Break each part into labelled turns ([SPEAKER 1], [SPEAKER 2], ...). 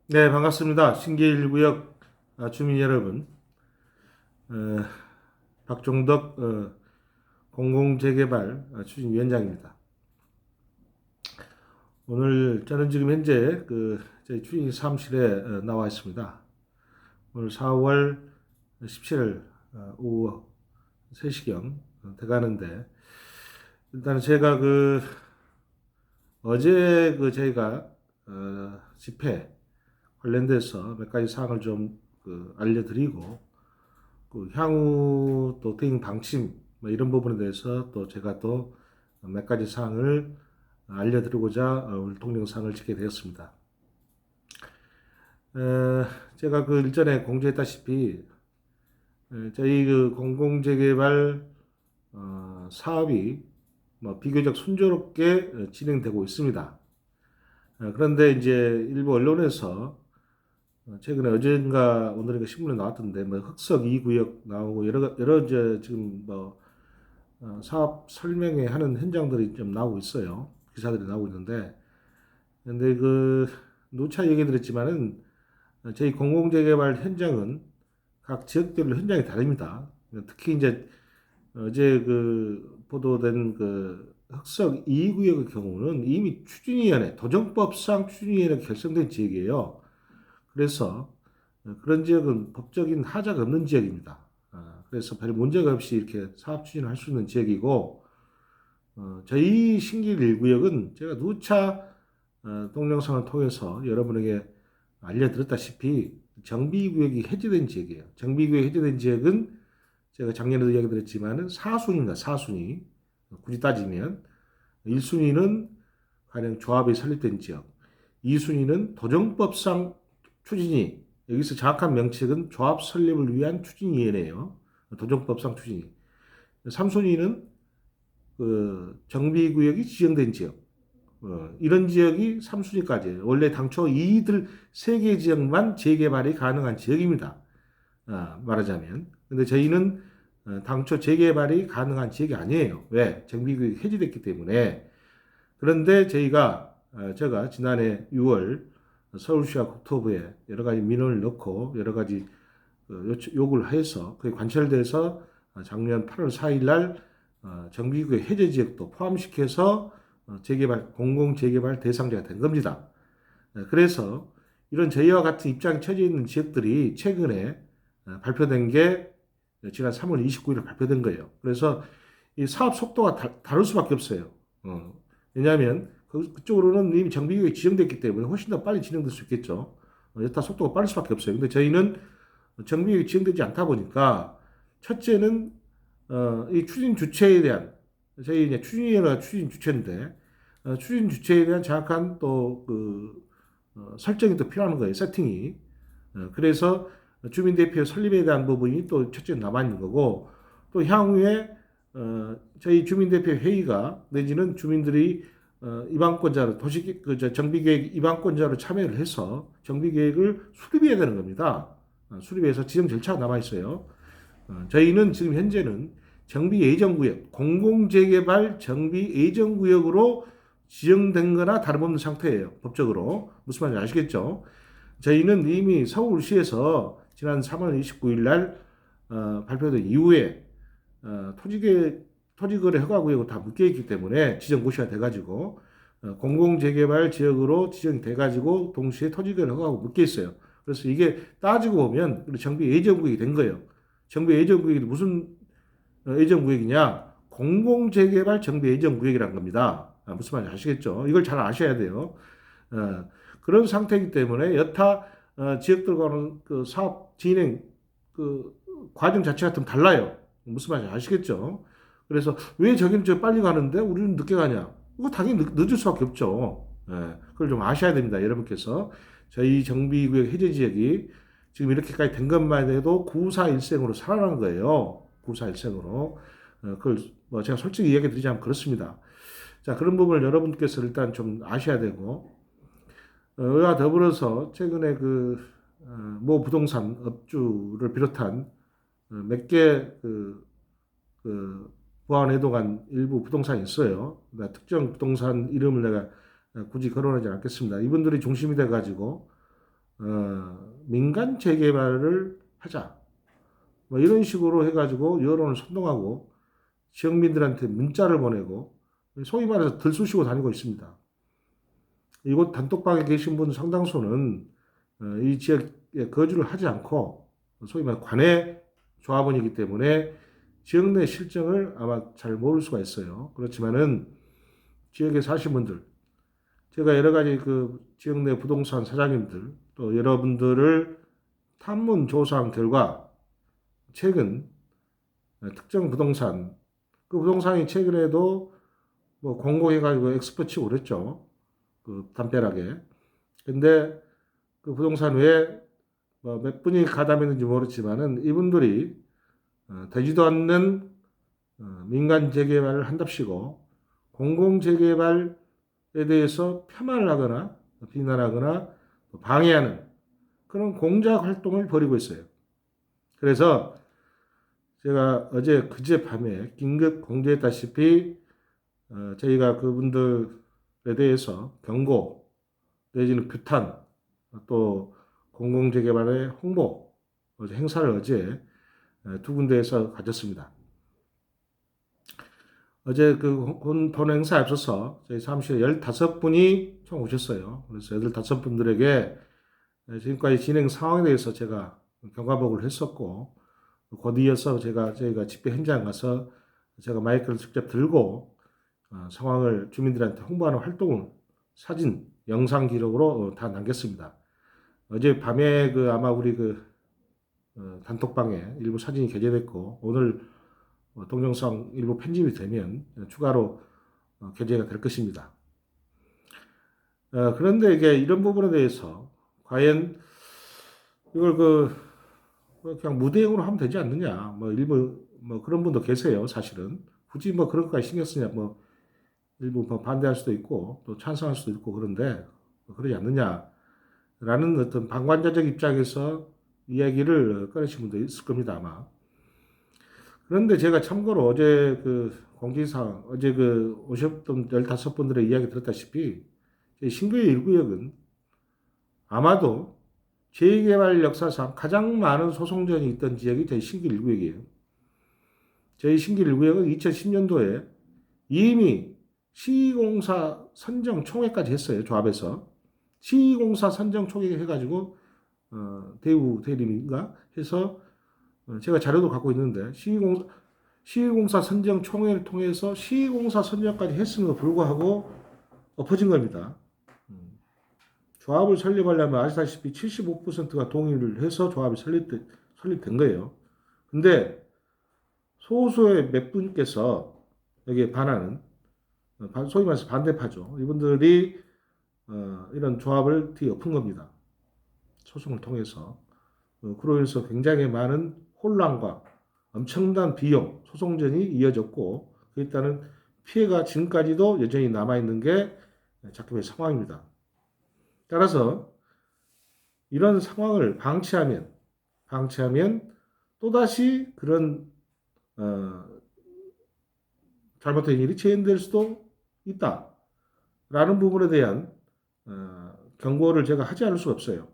[SPEAKER 1] 네, 반갑습니다. 신길1구역 주민 여러분, 어, 박종덕 공공재개발 추진위원장입니다. 오늘 저는 지금 현재 저희 추진 사무실에 나와 있습니다. 오늘 4월 17일 오후 3시경 돼가는데, 일단 제가 어제 저희가 집회 관련돼서 몇 가지 사항을 좀 알려드리고, 향후 또 대응 방침 뭐 이런 부분에 대해서 또 제가 또 몇 가지 사항을 알려드리고자 오늘 동영상을 찍게 되었습니다. 제가 일전에 공지했다시피 저희 공공재개발 사업이 뭐 비교적 순조롭게 진행되고 있습니다. 그런데 이제 일부 언론에서 최근에 어젠가 오늘인가 신문에 나왔던데 뭐 흑석 2구역 나오고 여러 이제 지금 뭐 사업 설명회 하는 현장들이 좀 나오고 있어요. 기사들이 나오고 있는데, 근데 누차 얘기 드렸지만은 저희 공공재개발 현장은 각 지역별로 현장이 다릅니다. 특히 이제 어제 보도된 흑석 2구역의 경우는 이미 추진위원회, 도정법상 추진위원회가 결성된 지역이에요. 그래서 그런 지역은 법적인 하자가 없는 지역입니다. 그래서 별 문제가 없이 이렇게 사업 추진을 할 수 있는 지역이고, 저희 신길 1구역은 제가 누차 동영상을 통해서 여러분에게 알려드렸다시피 정비구역이 해제된 지역이에요. 정비구역이 해제된 지역은 제가 작년에도 이야기 드렸지만은 4순위입니다. 4순위. 굳이 따지면 1순위는 가령 조합이 설립된 지역, 2순위는 도정법상 추진위, 여기서 정확한 명칭은 조합 설립을 위한 추진위원회예요. 도정법상 추진위. 3순위는 정비구역이 지정된 지역. 이런 지역이 3순위까지예요. 원래 당초 이들 세 개 지역만 재개발이 가능한 지역입니다. 말하자면. 근데 저희는 당초 재개발이 가능한 지역이 아니에요. 왜? 정비구역이 해제됐기 때문에. 그런데 제가 지난해 6월 서울시와 국토부에 여러 가지 민원을 넣고 여러 가지 요구를 해서 그게 관철돼서 작년 8월 4일 날 정비구역 해제 지역도 포함시켜서 공공 재개발 대상자가 된 겁니다. 그래서 이런 저희와 같은 입장이 처져 있는 지역들이 최근에 발표된 게 지난 3월 29일에 발표된 거예요. 그래서 이 사업 속도가 다를 수밖에 없어요. 왜냐하면 그쪽으로는 이미 정비구역이 지정됐기 때문에 훨씬 더 빨리 진행될 수 있겠죠. 여타 속도가 빠를 수밖에 없어요. 근데 저희는 정비구역이 지정되지 않다 보니까 첫째는 이 추진 주체에 대한 저희 이제 추진위원회가 추진 주체인데 추진 주체에 대한 정확한 설정이 또 필요한 거예요. 세팅이. 그래서 주민대표 설립에 대한 부분이 또 첫째 남아있는 거고 또 향후에 저희 주민대표 회의가 내지는 주민들이 입안권자로 정비계획 입안권자로 참여를 해서 정비계획을 수립해야 되는 겁니다. 수립해서 지정 절차가 남아 있어요. 저희는 지금 현재는 정비 예정구역, 공공재개발 정비 예정구역으로 지정된 거나 다름없는 상태예요. 법적으로. 무슨 말인지 아시겠죠? 저희는 이미 서울시에서 지난 3월 29일 날 발표된 이후에 토지거래 허가구역으로 다 묶여있기 때문에 지정고시가 돼가지고 공공재개발 지역으로 지정이 돼가지고 동시에 토지거래 허가구역 묶여있어요. 그래서 이게 따지고 보면 정비 예정구역이 된 거예요. 정비 예정구역이 무슨 예정구역이냐? 공공재개발 정비 예정구역이란 겁니다. 무슨 말인지 아시겠죠? 이걸 잘 아셔야 돼요. 그런 상태이기 때문에 여타 지역들과는 사업 진행 과정 자체가 좀 달라요. 무슨 말인지 아시겠죠? 그래서 왜 저기는 저 빨리 가는데 우리는 늦게 가냐? 이거 당연히 늦을 수밖에 없죠. 그걸 좀 아셔야 됩니다. 여러분께서 저희 정비구역 해제 지역이 지금 이렇게까지 된 것만 해도 구사일생으로 살아난 거예요. 구사일생으로. 그걸 뭐 제가 솔직히 이야기 드리자면 그렇습니다. 자, 그런 부분을 여러분께서 일단 좀 아셔야 되고, 이와 더불어서 최근에 모 부동산 업주를 비롯한 몇 개 보안해동한 일부 부동산이 있어요. 그러니까 특정 부동산 이름을 내가 굳이 거론하지 않겠습니다. 이분들이 중심이 돼가지고 민간 재개발을 하자. 뭐 이런 식으로 해가지고 여론을 선동하고 지역민들한테 문자를 보내고 소위 말해서 들쑤시고 다니고 있습니다. 이곳 단톡방에 계신 분 상당수는 이 지역에 거주를 하지 않고 소위 말해 관내 조합원이기 때문에 지역 내 실정을 아마 잘 모를 수가 있어요. 그렇지만은 지역에 사신 분들, 제가 여러 가지 그 지역 내 부동산 사장님들 또 여러분들을 탐문 조사한 결과 최근 특정 부동산 그 부동산이 최근에도 뭐 공고해가지고 엑스퍼 치고 그랬죠. 그 담벼락에. 근데 그 부동산 외에 뭐 몇 분이 가담했는지 모르지만은 이분들이 되지도 않는 민간 재개발을 한답시고 공공 재개발에 대해서 폄하를 하거나 비난하거나 방해하는 그런 공작 활동을 벌이고 있어요. 그래서 제가 어제 그제 밤에 긴급 공지했다시피 저희가 그분들에 대해서 경고 내지는 규탄 또 공공재개발의 홍보 행사를 어제 두 군데에서 가졌습니다. 어제 그 본 행사에 앞서서 저희 사무실에 15분이 총 오셨어요. 그래서 15분들에게 지금까지 진행 상황에 대해서 제가 경과보고를 했었고 곧 이어서 저희가 집회 현장 가서 제가 마이크를 직접 들고 상황을 주민들한테 홍보하는 활동을 사진, 영상 기록으로 다 남겼습니다. 어제 밤에 그 아마 우리 그 단톡방에 일부 사진이 게재됐고 오늘 동영상 일부 편집이 되면 추가로 게재가 될 것입니다. 그런데 이게 이런 부분에 대해서 과연 이걸 그냥 무대응으로 하면 되지 않느냐. 뭐 일부 뭐 그런 분도 계세요. 사실은 굳이 뭐 그런 것까지 신경 쓰냐. 뭐 일부 뭐 반대할 수도 있고 또 찬성할 수도 있고 그런데 그러지 않느냐라는 어떤 방관자적 입장에서 이야기를 꺼내신 분도 있을 겁니다 아마. 그런데 제가 참고로 어제 그 공지사항 어제 그 오셨던 15분들의 이야기 들었다시피 신구의 1구역은 아마도 재개발 역사상 가장 많은 소송전이 있던 지역이 저희 신길 1구역이에요. 저희 신길 1구역은 2010년도에 이미 시공사 선정 총회까지 했어요. 조합에서. 시공사 선정 총회 해가지고 대우 대리인가 해서 제가 자료도 갖고 있는데 시공사 선정 총회를 통해서 시공사 선정까지 했음에도 불구하고 엎어진 겁니다. 조합을 설립하려면 아시다시피 75%가 동의를 해서 조합이 설립된 거예요. 근데 소수의 몇 분께서 여기에 반하는 소위 말해서 반대파죠. 이분들이 이런 조합을 뒤엎은 겁니다. 소송을 통해서. 그로 인해서 굉장히 많은 혼란과 엄청난 비용, 소송전이 이어졌고 그에 따른 피해가 지금까지도 여전히 남아있는 게 작품의 상황입니다. 따라서 이런 상황을 방치하면 또다시 그런 잘못된 일이 재현될 수도 있다라는 부분에 대한 경고를 제가 하지 않을 수가 없어요.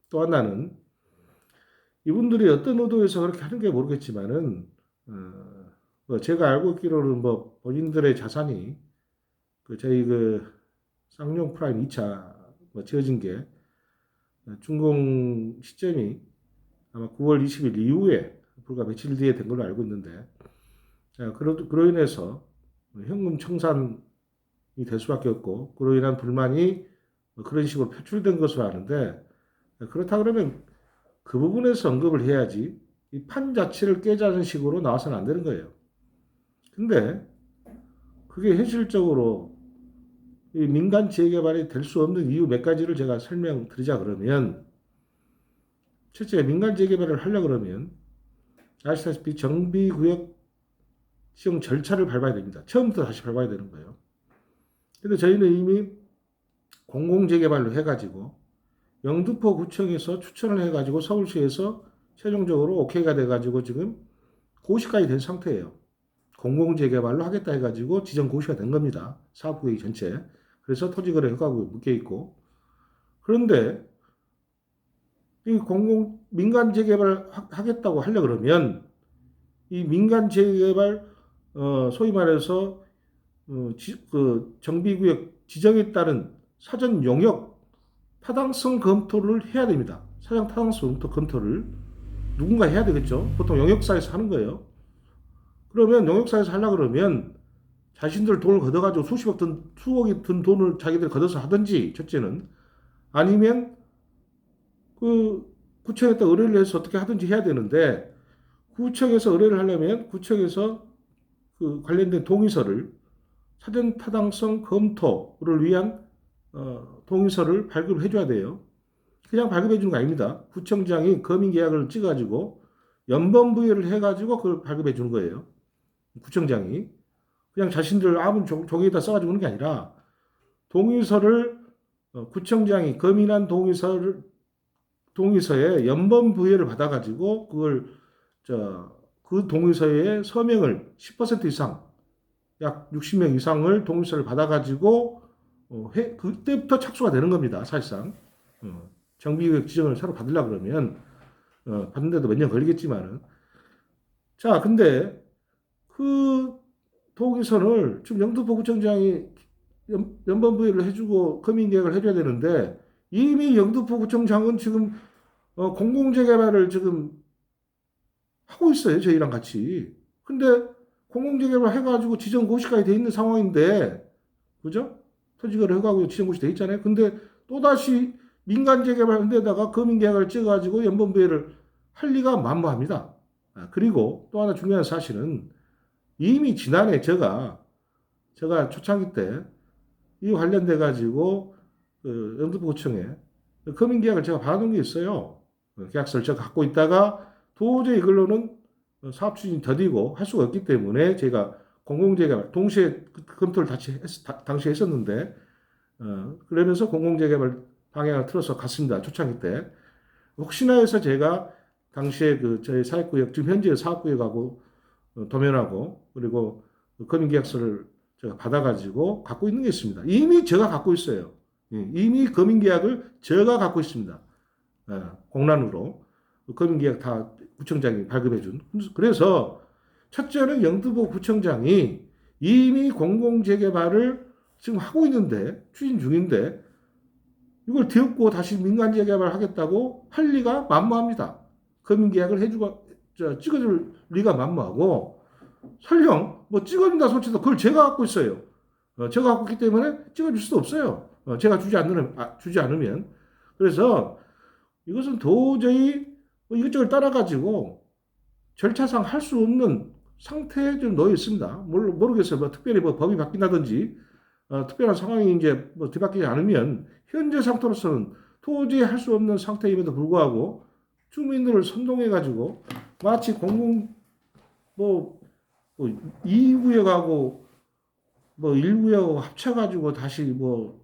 [SPEAKER 1] 또 하나는 이분들이 어떤 의도에서 그렇게 하는 게 모르겠지만은 뭐 제가 알고 있기로는 뭐 본인들의 자산이 저희 쌍용 프라임 2차 뭐 지어진 게 준공 시점이 아마 9월 20일 이후에 불과 며칠 뒤에 된 걸로 알고 있는데 그로 인해서 현금 청산이 될 수밖에 없고 그로 인한 불만이 그런 식으로 표출된 것으로 아는데 그렇다 그러면 그 부분에서 언급을 해야지 이 판 자체를 깨자는 식으로 나와서는 안 되는 거예요. 근데 그게 현실적으로 이 민간 재개발이 될 수 없는 이유 몇 가지를 제가 설명드리자 그러면 첫째 민간 재개발을 하려고 그러면 아시다시피 정비구역 시정 절차를 밟아야 됩니다. 처음부터 다시 밟아야 되는 거예요. 근데 저희는 이미 공공재개발로 해가지고 영등포 구청에서 추천을 해가지고 서울시에서 최종적으로 오케이가 돼가지고 지금 고시까지 된 상태예요. 공공재개발로 하겠다 해가지고 지정 고시가 된 겁니다. 사업구역 전체. 그래서 토지거래 허가구역 묶여 있고 그런데 이 민간 재개발 하겠다고 하려 그러면 이 민간 재개발 소위 말해서 그 정비구역 지정에 따른 사전 용역 타당성 검토를 해야 됩니다. 사전 타당성 검토를 누군가 해야 되겠죠. 보통 용역사에서 하는 거예요. 그러면 용역사에서 하려고 그러면 자신들 돈을 걷어가지고 수억이 든 돈을 자기들 걷어서 하든지, 첫째는. 아니면 그 구청에다 의뢰를 해서 어떻게 하든지 해야 되는데, 구청에서 의뢰를 하려면 구청에서 그 관련된 동의서를, 사전 타당성 검토를 위한 동의서를 발급해 줘야 돼요. 그냥 발급해 주는 거 아닙니다. 구청장이 검인계약을 찍어가지고 연범부여를 해가지고 그걸 발급해 주는 거예요. 구청장이. 그냥 자신들 아무 종이에다 써가지고 그런 게 아니라 동의서를 구청장이 검인한 동의서에 연범 부여를 받아가지고 그걸 그 동의서에 서명을 10% 이상, 약 60명 이상을 동의서를 받아가지고 그때부터 착수가 되는 겁니다. 사실상 정비구역 지정을 새로 받으려 그러면 받는데도 몇 년 걸리겠지만은. 자, 근데 그 동의서를 지금 영등포구청장이 연범부여를 해주고 검인계약을 해줘야 되는데, 이미 영등포구청장은 지금 공공재개발을 지금 하고 있어요. 저희랑 같이. 근데 공공재개발 해가지고 지정고시까지 돼 있는 상황인데, 그죠? 토지거래 허가하고 지정고시 돼 있잖아요. 근데 또다시 민간재개발 한 데다가 검인계약을 찍어가지고 연범부여를 할 리가 만무합니다. 그리고 또 하나 중요한 사실은, 이미 지난해 제가 초창기 때 이 관련돼 가지고 그 영등포구청에 검인계약을 제가 받아놓은 게 있어요. 계약서를 제가 갖고 있다가 도저히 이걸로는 사업 추진이 더디고 할 수가 없기 때문에 제가 공공재개발 동시에 검토를 당시에 했었는데, 그러면서 공공재개발 방향을 틀어서 갔습니다. 초창기 때. 혹시나 해서 제가 당시에 저희 사업구역, 지금 현재 사업구역하고 도면하고 그리고 검인계약서를 제가 받아가지고 갖고 있는 게 있습니다. 이미 제가 갖고 있어요. 이미 검인계약을 제가 갖고 있습니다. 공란으로 검인계약 다 구청장이 발급해준. 그래서 첫째는 영등포 구청장이 이미 공공재개발을 지금 하고 있는데, 추진 중인데, 이걸 뒤엎고 다시 민간재개발 하겠다고 할 리가 만무합니다. 검인계약을 해주고 찍어줄 리가 만무하고, 설령 뭐 찍어준다 소치도 그걸 제가 갖고 있어요. 제가 갖고 있기 때문에 찍어줄 수도 없어요. 제가 주지 않으면. 그래서 이것은 도저히 이것저것 따라가지고 절차상 할 수 없는 상태에 좀 놓여 있습니다. 모르겠어요. 뭐 특별히 뭐 법이 바뀐다든지 특별한 상황이 이제 뭐 뒤바뀌지 않으면 현재 상태로서는 도저히 할 수 없는 상태임에도 불구하고 주민들을 선동해가지고 마치 뭐 2구역하고 뭐 1구역하고 합쳐가지고 다시 뭐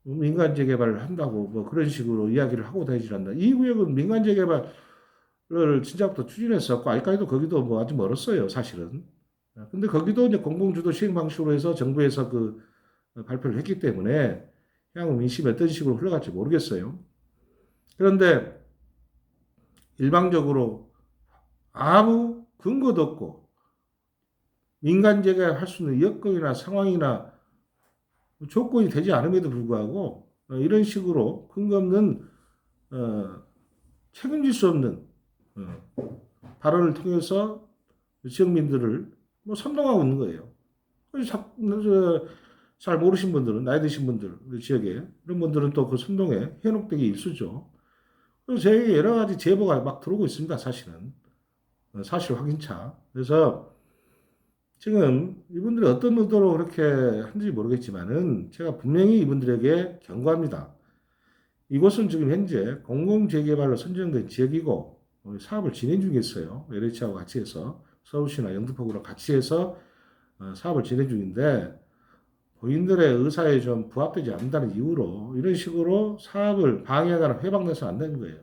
[SPEAKER 1] 민간재개발을 한다고 뭐 그런 식으로 이야기를 하고 다니질 않나. 2구역은 민간재개발을 진작부터 추진했었고, 아직까지도 거기도 뭐 아직 멀었어요, 사실은. 근데 거기도 이제 공공주도 시행 방식으로 해서 정부에서 발표를 했기 때문에 향후 민심이 어떤 식으로 흘러갈지 모르겠어요. 그런데 일방적으로 아무 근거도 없고 민간재개발 할 수 있는 여건이나 상황이나 조건이 되지 않음에도 불구하고 이런 식으로 근거 없는 책임질 수 없는 발언을 통해서 지역민들을 뭐 선동하고 있는 거예요. 잘 모르신 분들은, 나이 드신 분들, 지역에 이런 분들은 또 그 선동에 현혹되기 일쑤죠. 그래서 저에게 여러 가지 제보가 막 들어오고 있습니다. 사실은 사실 확인차. 그래서 지금 이분들이 어떤 의도로 그렇게 한지 모르겠지만은 제가 분명히 이분들에게 경고합니다. 이곳은 지금 현재 공공재개발로 선정된 지역이고 사업을 진행 중에 있어요. LH하고 같이 해서 서울시나 영등포구랑 같이 해서 사업을 진행 중인데, 본인들의 의사에 좀 부합되지 않는다는 이유로 이런 식으로 사업을 방해하거나 회방돼서 안 되는 거예요.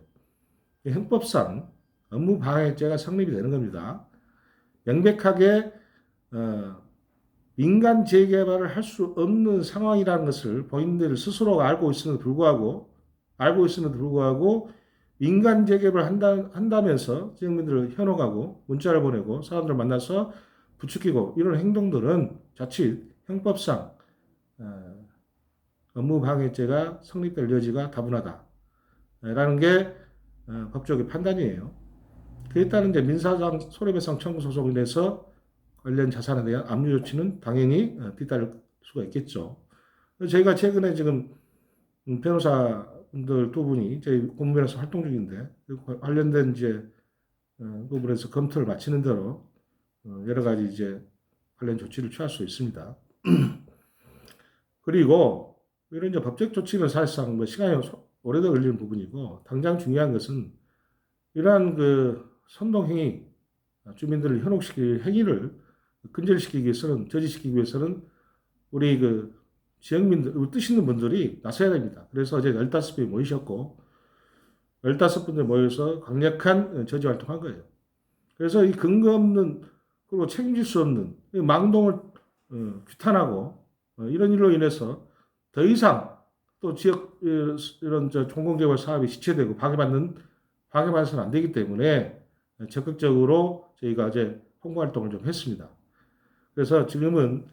[SPEAKER 1] 형법상 업무 방해죄가 성립이 되는 겁니다. 명백하게 민간 재개발을 할 수 없는 상황이라는 것을 본인들 스스로가 알고 있음에도 불구하고 알고 있음에도 불구하고 민간 재개발 한다면서 지역민들을 현혹하고 문자를 보내고 사람들을 만나서 부추기고 이런 행동들은 자칫 형법상 업무방해죄가 성립될 여지가 다분하다라는 게 법적인 판단이에요. 그에 따른 이제 민사상 손해배상 청구 소송에 대해서 관련 자산에 대한 압류 조치는 당연히 뒤따를 수가 있겠죠. 저희가 최근에 지금 변호사분들 두 분이 저희 고문변호사 활동 중인데 관련된 이제 부분에서 검토를 마치는 대로 여러 가지 이제 관련 조치를 취할 수 있습니다. 그리고 이런 이제 법적 조치는 사실상 뭐 시간이 오래 걸리는 부분이고 당장 중요한 것은 이러한 그 선동행위, 주민들을 현혹시킬 행위를 근절시키기 위해서는, 저지시키기 위해서는 우리 그 지역민들, 뜻 있는 분들이 나서야 됩니다. 그래서 어제 15분이 모이셨고, 15분들 모여서 강력한 저지 활동한 거예요. 그래서 이 근거 없는, 그리고 책임질 수 없는 망동을 규탄하고, 이런 일로 인해서 더 이상 또 지역, 이런 공공개발 사업이 지체되고 방해받아서는 안 되기 때문에 적극적으로 저희가 어제 홍보 활동을 좀 했습니다. 그래서 지금은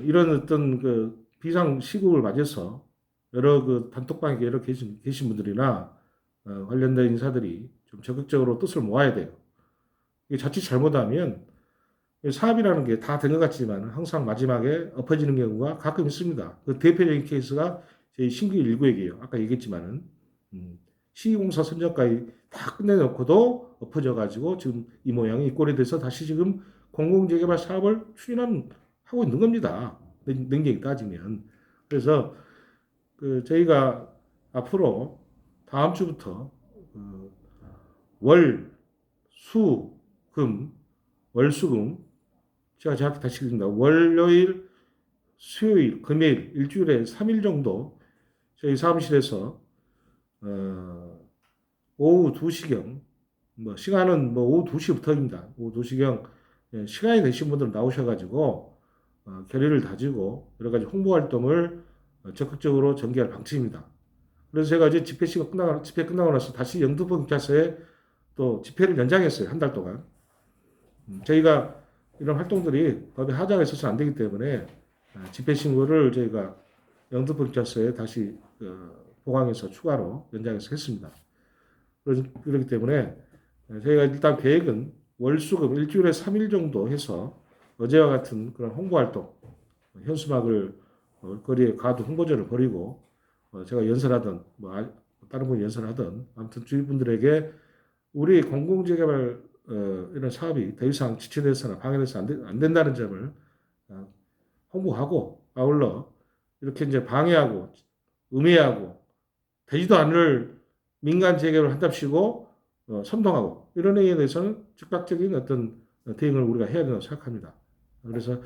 [SPEAKER 1] 이런 어떤 그 비상 시국을 맞아서 여러 그 단톡방에 여러 계신 분들이나 관련된 인사들이 좀 적극적으로 뜻을 모아야 돼요. 이게 자칫 잘못하면 사업이라는 게 다 된 것 같지만 항상 마지막에 엎어지는 경우가 가끔 있습니다. 그 대표적인 케이스가 저희 신규 1구역이에요. 아까 얘기했지만은 시공사 선정까지 다 끝내놓고도 엎어져가지고 지금 이 모양이 이 꼴이 돼서 다시 지금 공공재개발 사업을 하고 있는 겁니다. 냉정히 따지면. 그래서 그 저희가 앞으로 다음 주부터 월, 수, 금, 월수금 제가 정확히 다시 읽습니다. 월요일, 수요일, 금요일 일주일에 3일 정도 저희 사무실에서 오후 2시경 뭐 시간은 뭐 오후 2시부터입니다. 오후 2시경 시간이 되신 분들 나오셔가지고 결의를 다지고 여러 가지 홍보 활동을 적극적으로 전개할 방침입니다. 그래서 제가 이제 집회 끝나고 나서 다시 영등포 경찰서에 또 집회를 연장했어요. 한 달 동안. 저희가 이런 활동들이 법에 하자가 있어서 안 되기 때문에 집회 신고를 저희가 영등포 경찰서에 다시 보강해서 추가로 연장해서 했습니다. 그렇기 때문에 저희가 일단 계획은 월수금 일주일에 3일 정도 해서 어제와 같은 그런 홍보 활동, 현수막을 거리에 가두 홍보전을 벌이고 제가 연설하던 다른 분이 연설하던 아무튼 주민분들에게 우리 공공재개발 이런 사업이 더 이상 지체돼서나 방해돼서 안 된다는 점을 홍보하고 아울러 이렇게 이제 방해하고 음해하고 되지도 않을 민간 재개발을 한답시고 선동하고 이런 행위에 대해서는 즉각적인 어떤 대응을 우리가 해야 된다고 생각합니다. 그래서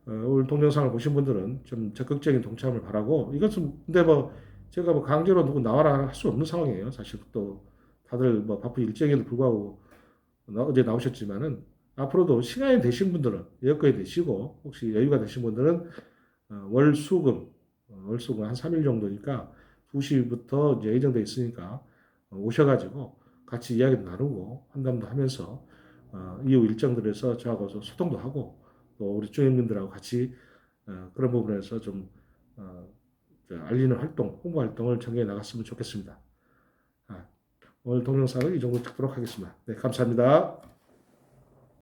[SPEAKER 1] 오늘 동영상을 보신 분들은 좀 적극적인 동참을 바라고 이것은 근데 뭐 제가 뭐 강제로 누구 나와라 할 수 없는 상황이에요. 사실 또 다들 뭐 바쁜 일정에도 불구하고 어제 나오셨지만은 앞으로도 시간이 되신 분들은 여건이 되시고 혹시 여유가 되신 분들은 월수금 한 3일 정도니까 2시부터 이제 예정돼 있으니까 오셔가지고 같이 이야기도 나누고 환담도 하면서 이후 일정들에서 저하고 소통도 하고 또 우리 주민들하고 같이 그런 부분에서 좀 알리는 활동, 홍보 활동을 전개해 나갔으면 좋겠습니다. 오늘 동영상을 이 정도 듣도록 하겠습니다. 네, 감사합니다.